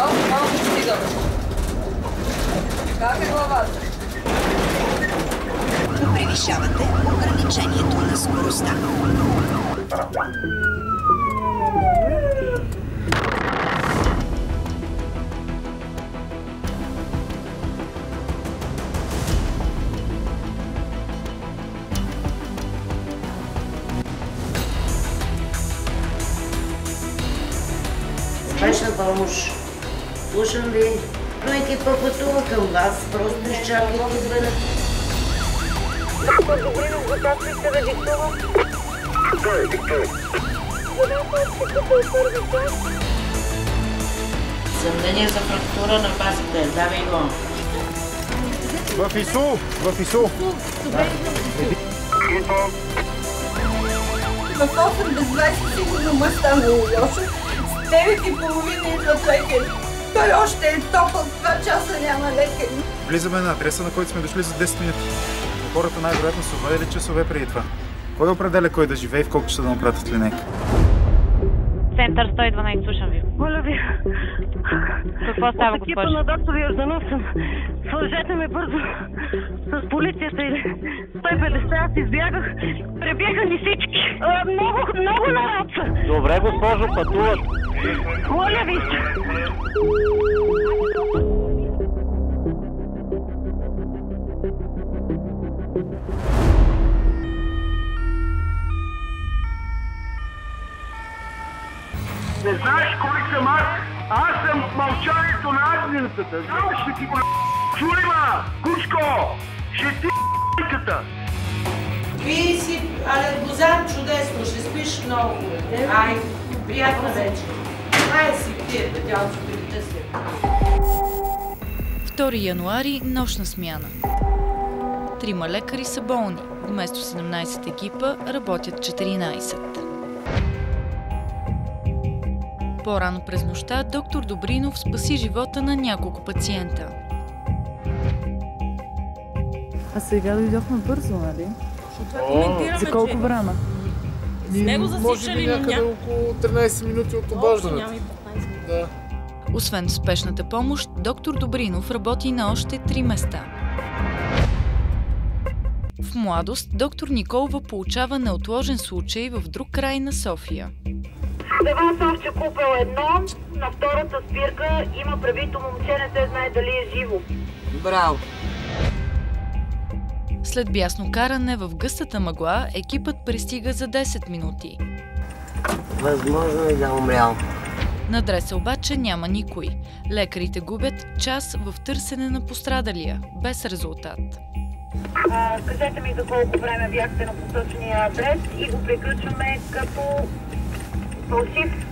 Малко стига. Как е главата? Превишавате ограничението на скоростта. Спешна помощ. Слушам ви. Но екипа пътува към вас. Просто изчакайте звъна. Доктор Добринов, готов ли сте да диктувам? Диктувай. Съмнение за фрактура на пасите. Давай го. В ИСУ! В ИСУ! В 8 без 20 сигурно ма станало лошо. С 9:30 идват лекари. Той още е топъл, 2 часа няма лекари. Влизаме на адреса, на който сме дошли за 10 минути. Хората най-вероятно са водили часове преди това. Кой определя кой да живее и в колко часа да му пратят линейка? Център 112, слушам ви. Моля ви. Какво става, От екипа госпожо? на доктор Йорданов съм. Свържете ме бързо с полицията или 150. Аз избягах. Пребяха ни всички. Много народ са. Добре, госпожо, пътуват. Моля ви. Не знаеш кой съм аз? Аз съм мълчанието на админката. Знаеш ли ти го чули, ма? Кучко! Ще ти ***ката! Пий си алергозан чудесно, ще спиш много. Ай, приятна вечер. Ай си пие, петялцо, прибите се. 2 януари, нощна смяна. 3 лекари са болни. Вместо 17 екипа работят 14. По-рано през нощта доктор Добринов спаси живота на няколко пациента. А сега дойдохме бързо, нали? За колко време? С него засичали, но някъде около 13 минути от обаждането. Да. Освен в спешната помощ, доктор Добринов работи на още 3 места. В Младост доктор Николова получава неотложен случай в друг край на София. За вас овче купел 1, на втората спирка има пребито момче, не се знае дали е живо. Браво! След бясно каране в гъстата мъгла, екипът пристига за 10 минути. Възможно е да умрял. На адреса обаче няма никой. Лекарите губят час в търсене на пострадалия, без резултат. Кажете ми за колко време бяхте на посочения адрес и го приключваме като фалшив.